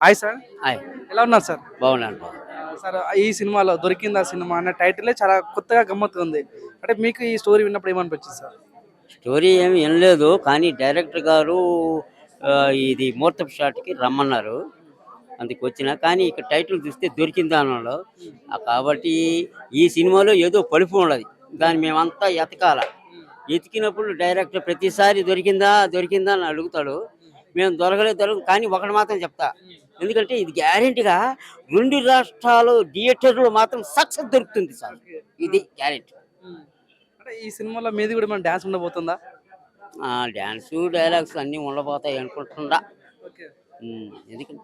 Hi sir, hi. ఎలా ఉన్నారు sir? బాగున్నాను బాబు. సార్, ఈ సినిమాలో దొరికిందా సినిమా అనే టైటిలే చాలా కొత్తగా గమ్మత్తుగా ఉంది. అంటే మీకు ఈ స్టోరీ విన్నప్పుడు ఏమనిపించింది సార్? స్టోరీ ఏమి వినలేదు కానీ డైరెక్టర్ గారు ఇది ముహూర్తపు షాట్కి రమ్మన్నారు, అందుకు వచ్చిన. కానీ ఇక్కడ టైటిల్ చూస్తే దొరికిందా అన్నాడు. కాబట్టి ఈ సినిమాలో ఏదో పలుపు ఉన్నది, దాన్ని మేమంతా ఎతకాల. ఎతికినప్పుడు డైరెక్టర్ ప్రతిసారి దొరికిందా దొరికిందా అని అడుగుతాడు. మేము దొరకలేదు కానీ ఒకటి మాత్రం చెప్తా, ఎందుకంటే ఇది గ్యారెంటీగా 2 రాష్ట్రాలు థియేటర్లో మాత్రం సక్సెస్ దొరుకుతుంది సార్, ఇది గ్యారెంటీ. అంటే ఈ సినిమాలో మీది కూడా మన డాన్స్ ఉండబోతుందా? డ్యాన్సు డైలాగ్స్ అన్నీ ఉండబోతాయి అనుకుంటుందా. ఓకే. ఎందుకంటే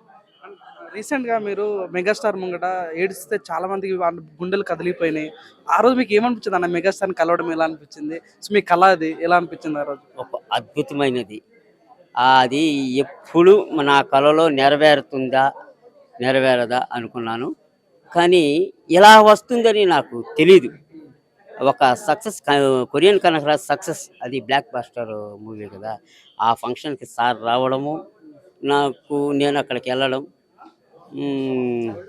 రీసెంట్ గా మీరు మెగాస్టార్ ముంగట ఏడిస్తే చాలా మందికి వాళ్ళ గుండెలు కదిలిపోయినాయి. ఆ రోజు మీకు ఏమనిపించింది అన్న మెగాస్టార్ని కలవడం ఎలా అనిపించింది? సో మీ కళ అది ఎలా అనిపించింది ఆ రోజు? ఒక అద్భుతమైనది. అది ఎప్పుడు నా కలలో నెరవేరుతుందా నెరవేరదా అనుకున్నాను, కానీ ఇలా వస్తుందని నాకు తెలీదు. ఒక సక్సెస్, కొరియన్ కనకరాజ్ సక్సెస్, అది బ్లాక్ బాస్టర్ మూవీ కదా. ఆ ఫంక్షన్కి సార్ రావడము, నేను అక్కడికి వెళ్ళడం,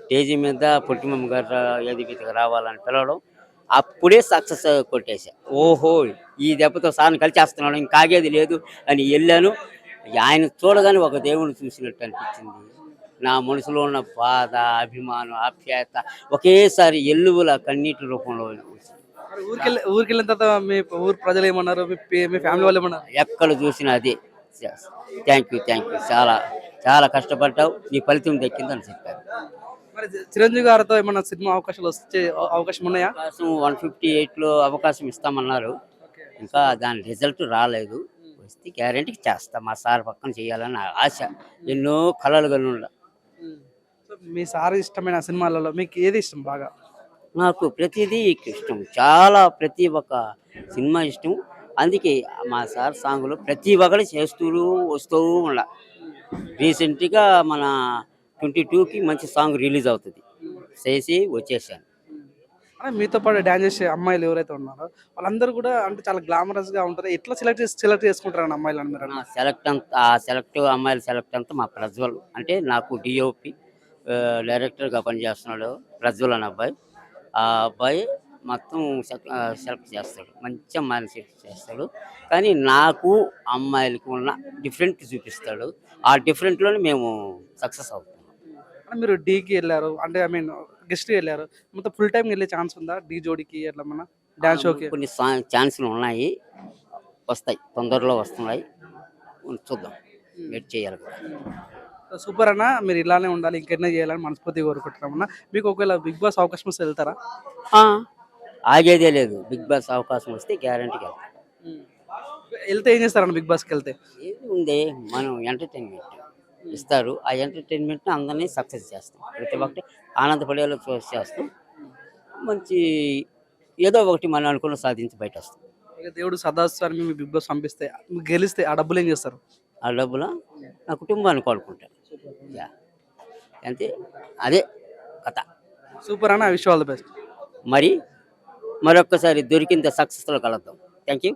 స్టేజీ మీద పొట్టిమమ్మ గారు ఎదిగితే రావాలని పిలవడం, అప్పుడే సక్సెస్ కొట్టేశా. ఓహో, ఈ దెబ్బతో సార్ని కలిచేస్తున్నాడు, ఇంకాగేది లేదు అని వెళ్ళాను. ఆయన చూడగానే ఒక దేవుని చూసినట్టు అనిపించింది. నా మనసులో ఉన్న బాధ, అభిమానం, ఆప్యాయత ఒకేసారి ఎల్లువల కన్నీటి రూపంలో చూసింది. మరి ఊరికి వెళ్ళిన తర్వాత మీ ఊరు ప్రజలు ఏమన్నారు? మీ ఫ్యామిలీ వాళ్ళు ఏమన్నారు? ఎక్కడ చూసినా అదే, థ్యాంక్ యూ చాలా చాలా కష్టపడ్డావు, నీ ఫలితం దక్కిందని చెప్పారు. మరి చిరంజీవి గారితో ఏమన్నా సినిమా అవకాశాలు వచ్చే అవకాశం ఉన్నాయా? అవకాశం 158లో అవకాశం ఇస్తామన్నారు, ఇంకా దాని రిజల్ట్ రాలేదు. వస్తే గ్యారెంటీకి చేస్తా, మా సార్ పక్కన చేయాలని ఆశ, ఎన్నో కళలు కనుండ. సో మీ సార్ ఇష్టమైన సినిమాలలో మీకు ఏది ఇష్టం బాగా? నాకు ప్రతిదీ ఇష్టం, చాలా ప్రతి ఒక్క సినిమా ఇష్టం. అందుకే మా సార్ సాంగులు ప్రతి ఒక్కరు చేస్తూ వస్తూ ఉండ. రీసెంట్గా మన 22కి మంచి సాంగ్ రిలీజ్ అవుతుంది, చేసి వచ్చేసాను. అంటే మీతో పాటు డాన్స్ చేసే అమ్మాయిలు ఎవరైతే ఉన్నారో వాళ్ళందరూ కూడా అంటే చాలా గ్లామరస్ గా ఉంటారు. ఎట్లా సెలెక్ట్ చేసుకుంటారు అమ్మాయిలు అని మీరు? అమ్మాయిల సెలెక్ట్ అంతా మా ప్రజ్వల్, అంటే నాకు డిఓపి డైరెక్టర్గా పనిచేస్తున్నాడు ప్రజ్వల్ అనే అబ్బాయి. ఆ అబ్బాయి మొత్తం సెలెక్ట్ చేస్తాడు, మంచి అమ్మాయిని సెలెక్ట్ చేస్తాడు. కానీ నాకు అమ్మాయిలకు ఉన్న డిఫరెంట్ చూపిస్తాడు, ఆ డిఫరెంట్లోనే మేము సక్సెస్ అవుతాం. అంటే మీరు డీకి వెళ్ళారు, అంటే ఐ మీన్ గెస్ట్ వెళ్ళారు, మొత్తం ఫుల్ టైం వెళ్ళే ఛాన్స్ ఉందా డీ జోడికి అట్లా మన డాన్స్ షోకి? కొన్ని ఛాన్సులు ఉన్నాయి, వస్తాయి, తొందరలో వస్తున్నాయి, చూద్దాం, వెయిట్ చేయాలి. సూపర్ అన్న, మీరు ఇలానే ఉండాలి, ఇంకెన్నో చేయాలని మనస్ఫూర్తిగా కోరుకుంటున్నామన్నా. మీకు ఒకవేళ బిగ్ బాస్ అవకాశం వస్తే వెళ్తారా? ఆగేదే లేదు, బిగ్ బాస్ అవకాశం వస్తే గ్యారంటీకి వెళ్తాం. వెళ్తే ఏం చేస్తారన్న బిగ్ బాస్కి వెళ్తే? ఏది ఉంది, మనం ఎంటర్టైన్మెంట్ ఇస్తారు, ఆ ఎంటర్టైన్మెంట్ని అందరినీ సక్సెస్ చేస్తాం, ప్రతి ఒక్కటి ఆనందపడేలా చేస్తాం. మంచి ఏదో ఒకటి మనం అనుకున్న సాధించి బయట వస్తాం. ఇక దేవుడు సదాస్వాన్ని మీ బిగ్ బాస్ పంపిస్తే గెలిస్తే ఆ డబ్బులు ఏం చేస్తారు? ఆ డబ్బుల నా కుటుంబాన్ని కోలుకుంటాను, అంతే, అదే కథ. సూపర్ అన్న, విష్ ఆల్ ది బెస్ట్. మరొక్కసారి దొరికింత సక్సెస్లో కలుద్దాం. Thank you.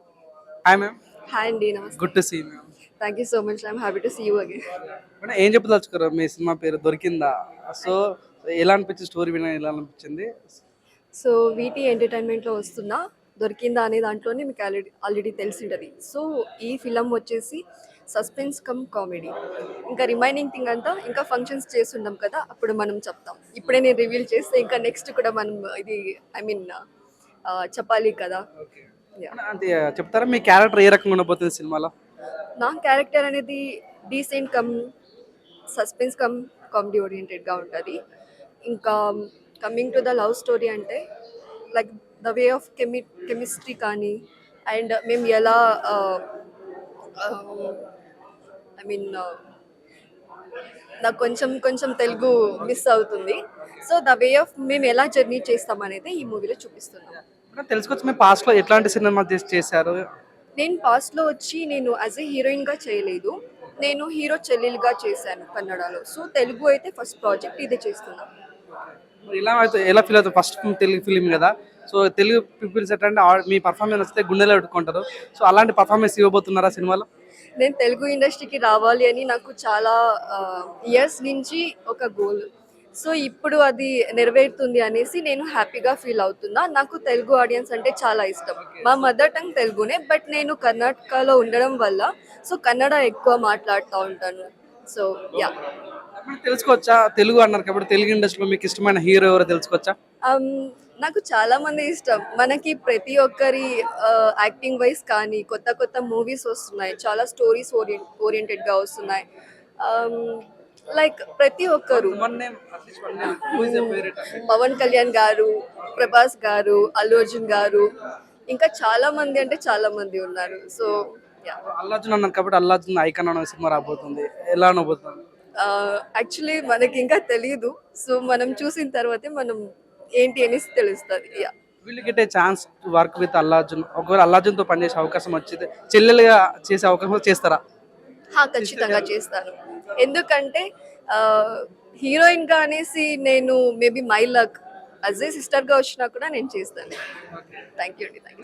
Hi ma'am. Hi అండి, నమస్తే. Good to see ma'am. Thank you so much. I'm happy to see you again. అంటే ఏం చెప్పదలుచుకోరు మీ సినిమా పేరు దొరికిందా? సో ఎలా అనిపించింది స్టోరీ విన, ఎలా అనిపించింది? సో వీటీ ఎంటర్టైన్మెంట్లో వస్తున్న దొరికిందా అనే దాంట్లోనే మీకు ఆల్రెడీ తెలిసి ఉంటుంది. సో ఈ ఫిలం వచ్చేసి సస్పెన్స్ కమ్ కామెడీ. ఇంకా రిమైనింగ్ థింగ్ అంతా ఇంకా ఫంక్షన్స్ చేస్తున్నాం కదా, అప్పుడు మనం చెప్తాం. ఇప్పుడే నేను రివీల్ చేస్తే ఇంకా నెక్స్ట్ కూడా మనం ఇది చెప్పాలి కదా. అంటే చెప్తారా మీ క్యారెక్టర్ ఏ రకంగా ఉండబోతుంది సినిమాలో? నా క్యారెక్టర్ అనేది decent cum suspense cum comedy ఓరియంటెడ్గా ఉంటుంది. ఇంకా coming to the love story అంటే like the way of chemistry కానీ, అండ్ మేము ఎలా నాకు కొంచెం తెలుగు మిస్ అవుతుంది. సో ద వే ఆఫ్ మేము ఎలా జర్నీ చేస్తామనేది ఈ మూవీలో చూపిస్తున్నాం. తెలుసుకోవచ్చు మీ పాస్ట్లో ఎట్లాంటి సినిమా చేశారు? నేను పాస్ట్లో వచ్చి నేను యాజ్ ఏ హీరోయిన్గా చేయలేదు, నేను హీరో చెల్లెలుగా చేశాను కన్నడలో. సో తెలుగు అయితే ఫస్ట్ ప్రాజెక్ట్ ఇదే చేస్తున్నాను. ఎలా ఫీల్ అవుతుంది? ఫస్ట్ తెలుగు ఫిలిం కదా, సో తెలుగు పీపుల్స్ ఎట్లా అంటే మీ పర్ఫార్మెన్స్ వస్తే గుండెలో పెట్టుకుంటారు. సో అలాంటి పర్ఫార్మెన్స్ ఇవ్వబోతున్నారా సినిమాలో? నేను తెలుగు ఇండస్ట్రీకి రావాలి అని నాకు చాలా ఇయర్స్ నుంచి ఒక గోల్. సో ఇప్పుడు అది నెరవేరుతుంది అనేసి నేను హ్యాపీగా ఫీల్ అవుతున్నా. నాకు తెలుగు ఆడియన్స్ అంటే చాలా ఇష్టం. మా మదర్ టంగ్ తెలుగునే, బట్ నేను కర్ణాటకలో ఉండడం వల్ల సో కన్నడ ఎక్కువ మాట్లాడుతూ ఉంటాను. So yeah. ఇప్పుడు తెలుసుకోవచ్చా, తెలుగు అన్నారు కాబట్టి తెలుగు ఇండస్ట్రీలో మీకు ఇష్టమైన హీరో ఎవరో తెలుసుకోవచ్చా? Um, నాకు చాలా మంది ఇష్టం. మనకి ప్రతి ఒక్కరి యాక్టింగ్ వైస్ కానీ కొత్త కొత్త మూవీస్ వస్తున్నాయి. చాలా స్టోరీస్ ఓరియంటెడ్గా వస్తున్నాయి. లైక్ ప్రతి ఒక్కరు One name, at least one name. Who is your favorite? Pawan Kalyan గారు, ప్రభాస్ గారు, అల్లు అర్జున్ గారు, ఇంకా చాలా మంది అంటే చాలా మంది ఉన్నారు. So yeah. అల్లు అర్జున్ అన్నారు కాబట్టి అల్లు అర్జున్ ఐకాన్ అనే సినిమా రాబోతుంది. ఎలా అనబోతుంది? యాక్చువల్లీ మనకి ఇంకా తెలియదు. సో మనం చూసిన తర్వాతే మనం ఏంటి అనేసి తెలుస్తుంది. యా. వీళ్ళు get chance to work with Allu Arjun. ఒకవేళ అల్లు అర్జున్ తో పనిచేసే అవకాశం వచ్చింది, చెల్లెలుగా చేసే అవకాశం చేస్తారా? ఖచ్చితంగా చేస్తాను. ఎందుకంటే హీరోయిన్గా అనేసి నేను మేబీ మై లక్, అజ్ ఏ సిస్టర్గా వచ్చినా కూడా నేను చేస్తాను. థ్యాంక్ యూ అండి. Thank you.